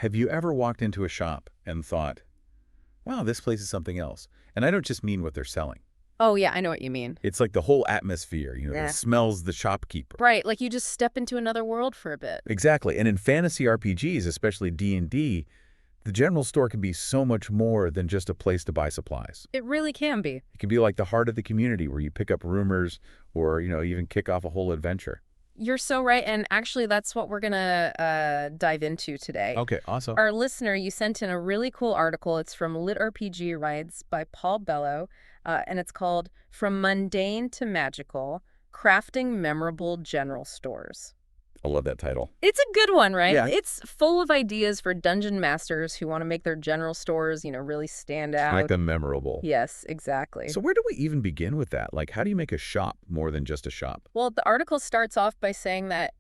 Have you ever walked into a shop and thought, wow, this place is something else? And I don't just mean what they're selling. Oh, yeah, I know what you mean. It's like the whole atmosphere, the Yeah. smells, the shopkeeper. Right, like you just step into another world for a bit. Exactly. And in fantasy RPGs, especially D&D, the general store can be so much more than just a place to buy supplies. It really can be. It can be like the heart of the community where you pick up rumors or, even kick off a whole adventure. You're so right, and actually that's what we're going to dive into today. Okay, awesome. Our listener, you sent in a really cool article. It's from LitRPG Reads by Paul Bellow, and it's called From Mundane to Magical, Crafting Memorable General Stores. I love that title. It's a good one, right? Yeah. It's full of ideas for dungeon masters who want to make their general stores, really stand out. Make them memorable. Yes, exactly. So where do we even begin with that? Like, how do you make a shop more than just a shop? Well, the article starts off by saying that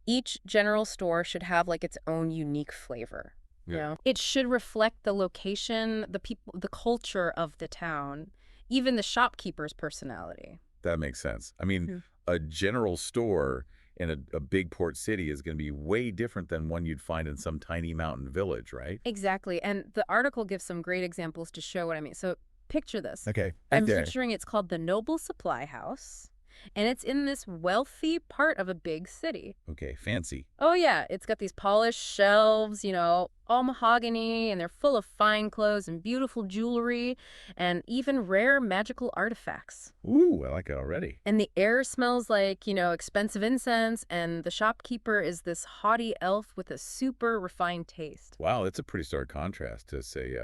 each general store should have like its own unique flavor. Yeah. It should reflect the location, the people, the culture of the town, even the shopkeeper's personality. That makes sense. I mean, a general store in a big port city is going to be way different than one you'd find in some tiny mountain village, right? Exactly. And the article gives some great examples to show what I mean. So picture this. Okay. I'm picturing it's called the Noble Supply House, and it's in this wealthy part of a big city. Okay, fancy. Oh, yeah. It's got these polished shelves, all mahogany, and they're full of fine clothes and beautiful jewelry and even rare magical artifacts. Ooh, I like it already. And the air smells like, expensive incense, and the shopkeeper is this haughty elf with a super refined taste. Wow, that's a pretty stark contrast to, say,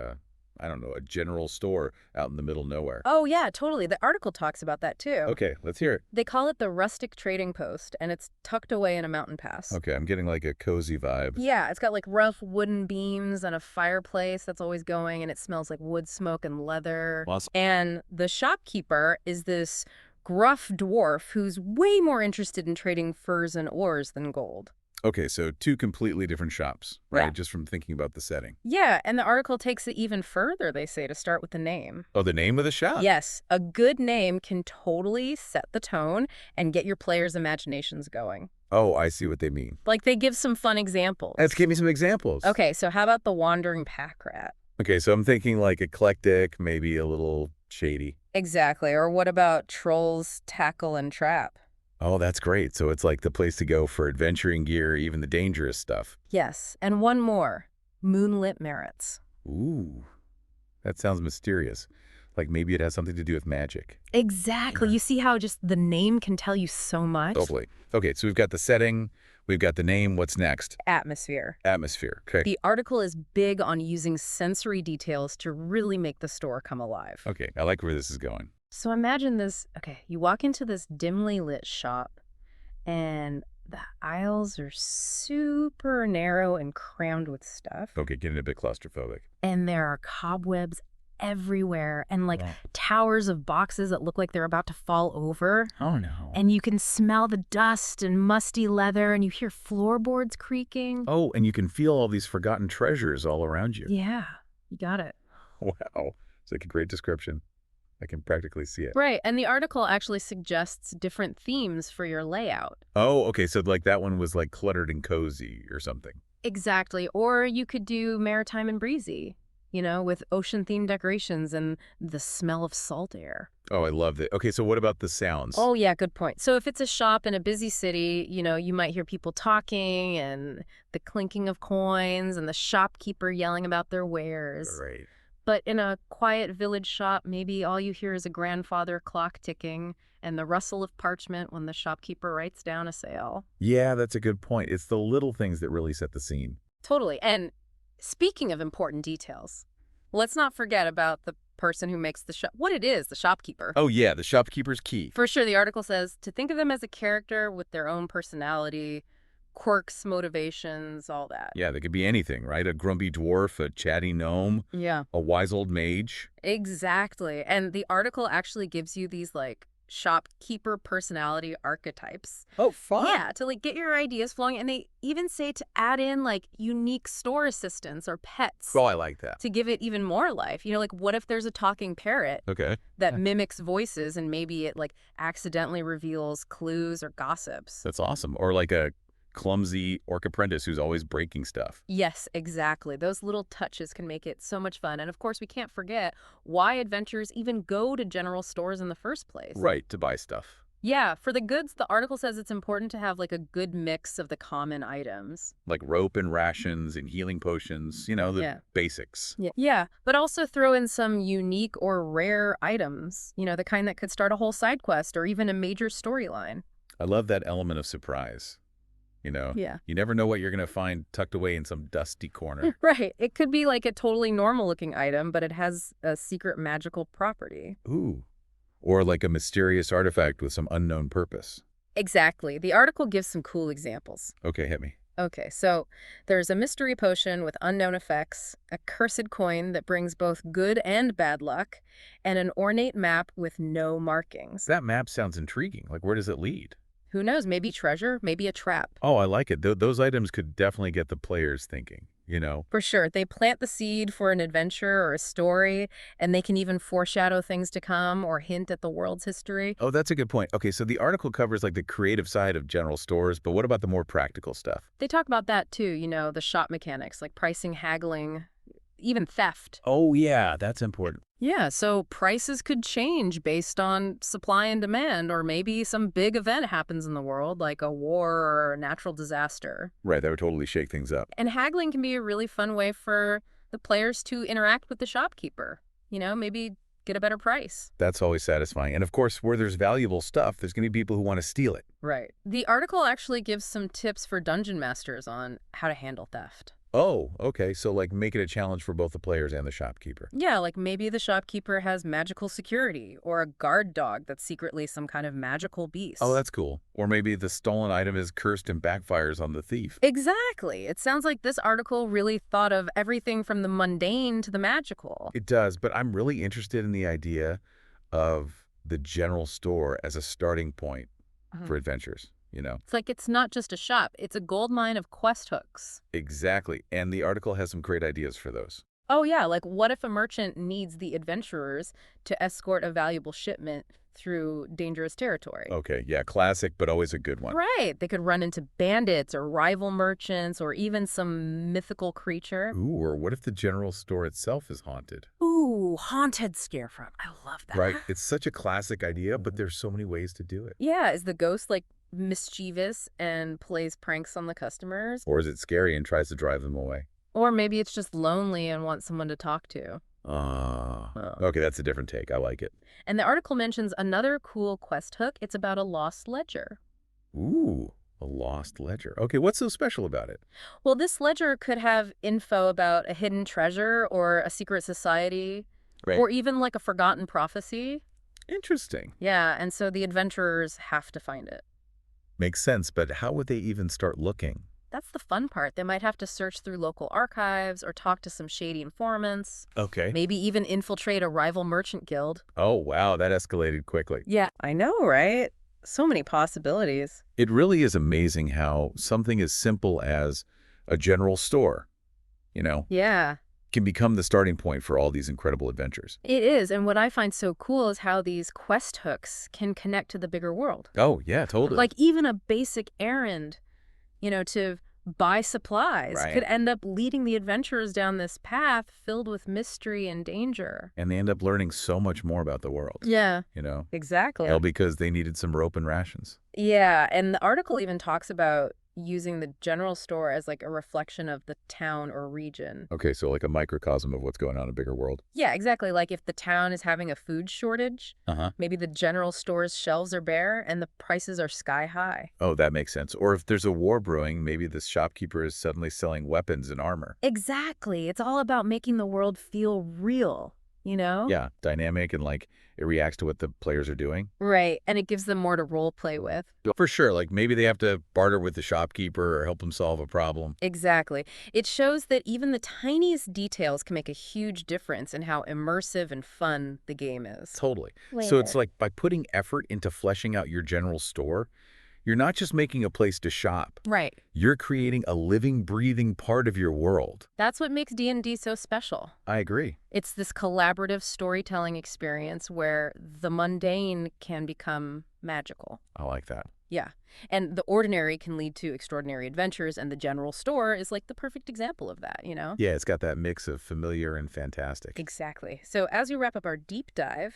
I don't know, a general store out in the middle of nowhere. Oh, yeah, totally. The article talks about that, too. Okay, let's hear it. They call it the rustic trading post, and it's tucked away in a mountain pass. Okay, I'm getting like a cozy vibe. Yeah, it's got like rough wooden beams and a fireplace that's always going, and it smells like wood smoke and leather. Awesome. And the shopkeeper is this gruff dwarf who's way more interested in trading furs and ores than gold. Okay, so two completely different shops, right? Yeah. Just from thinking about the setting. Yeah, and the article takes it even further, they say, to start with the name. Oh, the name of the shop? Yes, a good name can totally set the tone and get your players' imaginations going. Oh, I see what they mean. Like, they give some fun examples. Let's give me some examples. Okay, so how about the Wandering Pack Rat? Okay, so I'm thinking like eclectic, maybe a little shady. Exactly. Or what about Trolls, Tackle, and Trap? Oh, that's great. So it's like the place to go for adventuring gear, even the dangerous stuff. Yes, and one more. Moonlit Merits. Ooh, that sounds mysterious. Like maybe it has something to do with magic. Exactly. Yeah. You see how just the name can tell you so much? Totally. Okay, so we've got the setting, we've got the name. What's next? Atmosphere. Atmosphere. Okay. The article is big on using sensory details to really make the store come alive. Okay, I like where this is going. So imagine this. Okay, you walk into this dimly lit shop, and the aisles are super narrow and crammed with stuff. Okay, getting a bit claustrophobic. And there are cobwebs everywhere and like Wow. towers of boxes that look like they're about to fall over. Oh, no. And you can smell the dust and musty leather, and you hear floorboards creaking. Oh, and you can feel all these forgotten treasures all around you. Yeah, you got it. Wow. It's like a great description. I can practically see it. Right, and the article actually suggests different themes for your layout. Oh, okay. So like that one was like cluttered and cozy or something. Exactly, or you could do maritime and breezy, with ocean-themed decorations and the smell of salt air. Oh, I love it. Okay, so what about the sounds? Oh, yeah, good point. So if it's a shop in a busy city, you might hear people talking and the clinking of coins and the shopkeeper yelling about their wares. Right. But in a quiet village shop, maybe all you hear is a grandfather clock ticking and the rustle of parchment when the shopkeeper writes down a sale. Yeah, that's a good point. It's the little things that really set the scene. Totally. And speaking of important details, let's not forget about the person who makes the shop, what it is, the shopkeeper. Oh, yeah, the shopkeeper's key. For sure, the article says to think of them as a character with their own personality, quirks, motivations, all that. Yeah, they could be anything, right? A grumpy dwarf, a chatty gnome, Yeah, a wise old mage. exactly. And the article actually gives you these like shopkeeper personality archetypes. Oh, fun. Yeah, to like get your ideas flowing. And they even say to add in like unique store assistants or pets Oh, I like that. to give it even more life. Like what if there's a talking parrot Okay. that mimics voices and maybe it like accidentally reveals clues or gossips? That's awesome. Or like a clumsy orc apprentice who's always breaking stuff. Yes, exactly. Those little touches can make it so much fun. And of course, we can't forget why adventurers even go to general stores in the first place. Right, to buy stuff. Yeah, for the goods, the article says it's important to have like a good mix of the common items. Like rope and rations and healing potions, you know, the Yeah. basics. Yeah, but also throw in some unique or rare items, the kind that could start a whole side quest or even a major storyline. I love that element of surprise. You know, Yeah. you never know what you're going to find tucked away in some dusty corner. Right. It could be like a totally normal looking item, but it has a secret magical property. Ooh. Or like a mysterious artifact with some unknown purpose. Exactly. The article gives some cool examples. Okay, hit me. Okay, so there's a mystery potion with unknown effects, a cursed coin that brings both good and bad luck, and an ornate map with no markings. That map sounds intriguing. Like, where does it lead? Who knows? Maybe treasure, maybe a trap. Oh, I like it. Those items could definitely get the players thinking, you know? For sure. They plant the seed for an adventure or a story, and they can even foreshadow things to come or hint at the world's history. Oh, that's a good point. Okay, so the article covers like the creative side of general stores, but what about the more practical stuff? They talk about that too, the shop mechanics, like pricing, haggling, even theft. Oh, yeah, that's important. Yeah, so prices could change based on supply and demand, or maybe some big event happens in the world, like a war or a natural disaster. Right, that would totally shake things up. And haggling can be a really fun way for the players to interact with the shopkeeper. Maybe get a better price. That's always satisfying. And of course, where there's valuable stuff, there's going to be people who want to steal it. Right. The article actually gives some tips for dungeon masters on how to handle theft. Oh, okay. So like make it a challenge for both the players and the shopkeeper. Yeah, like maybe the shopkeeper has magical security or a guard dog that's secretly some kind of magical beast. Oh, that's cool. Or maybe the stolen item is cursed and backfires on the thief. Exactly. It sounds like this article really thought of everything from the mundane to the magical. It does, but I'm really interested in the idea of the general store as a starting point for adventures, you know? It's like it's not just a shop, it's a goldmine of quest hooks. Exactly. And the article has some great ideas for those. Oh yeah, like what if a merchant needs the adventurers to escort a valuable shipment through dangerous territory? Okay, yeah, classic, but always a good one. Right. They could run into bandits or rival merchants or even some mythical creature. Ooh, or what if the general store itself is haunted? Ooh, haunted scarefront. I love that. Right. It's such a classic idea, but there's so many ways to do it. Yeah, is the ghost like mischievous and plays pranks on the customers? Or is it scary and tries to drive them away? Or maybe it's just lonely and wants someone to talk to. Okay, that's a different take. I like it. And the article mentions another cool quest hook. It's about a lost ledger. Ooh, a lost ledger. Okay, what's so special about it? Well, this ledger could have info about a hidden treasure or a secret society or even like a forgotten prophecy. Interesting. Yeah, and so the adventurers have to find it. Makes sense, but how would they even start looking? That's the fun part. They might have to search through local archives or talk to some shady informants. Okay. Maybe even infiltrate a rival merchant guild. Oh, wow, that escalated quickly. Yeah, I know, right? So many possibilities. It really is amazing how something as simple as a general store, Yeah, can become the starting point for all these incredible adventures. it is. And what I find so cool is how these quest hooks can connect to the bigger world. Oh, yeah, totally. Like even a basic errand, to buy supplies could end up leading the adventurers down this path filled with mystery and danger. And they end up learning so much more about the world. Yeah, You know, exactly. all because they needed some rope and rations. Yeah, and the article even talks about using the general store as like a reflection of the town or region. Okay, so like a microcosm of what's going on in a bigger world. Yeah, exactly. Like if the town is having a food shortage, Uh-huh. maybe the general store's shelves are bare and the prices are sky high. Oh, that makes sense. Or if there's a war brewing, maybe this shopkeeper is suddenly selling weapons and armor. Exactly. It's all about making the world feel real, Yeah, dynamic and like it reacts to what the players are doing. Right. And it gives them more to role play with. For sure, like maybe they have to barter with the shopkeeper or help them solve a problem. Exactly. It shows that even the tiniest details can make a huge difference in how immersive and fun the game is. Totally. So it's like by putting effort into fleshing out your general store, you're not just making a place to shop. Right. You're creating a living, breathing part of your world. That's what makes D&D so special. I agree. It's this collaborative storytelling experience where the mundane can become magical. I like that. Yeah. And the ordinary can lead to extraordinary adventures, and the general store is like the perfect example of that, you know? Yeah, it's got that mix of familiar and fantastic. Exactly. So as we wrap up our deep dive,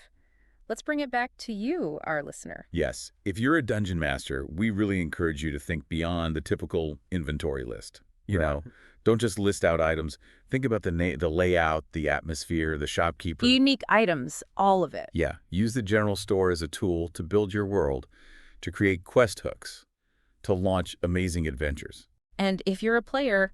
let's bring it back to you, our listener. Yes, if you're a dungeon master, we really encourage you to think beyond the typical inventory list. You Right. know, don't just list out items. Think about the layout, the atmosphere, the shopkeeper. Unique items, all of it. Yeah, use the general store as a tool to build your world, to create quest hooks, to launch amazing adventures. And if you're a player,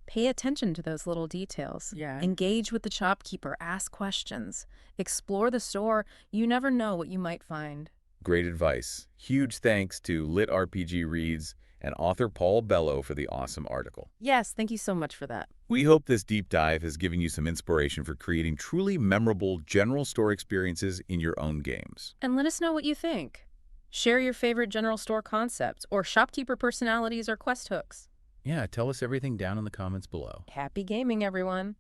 pay attention to those little details. Yeah. Engage with the shopkeeper, ask questions, explore the store. You never know what you might find. Great advice. Huge thanks to LitRPG Reads and author Paul Bello for the awesome article. Yes, thank you so much for that. We hope this deep dive has given you some inspiration for creating truly memorable general store experiences in your own games. And let us know what you think. Share your favorite general store concepts or shopkeeper personalities or quest hooks. Yeah, tell us everything down in the comments below. Happy gaming, everyone!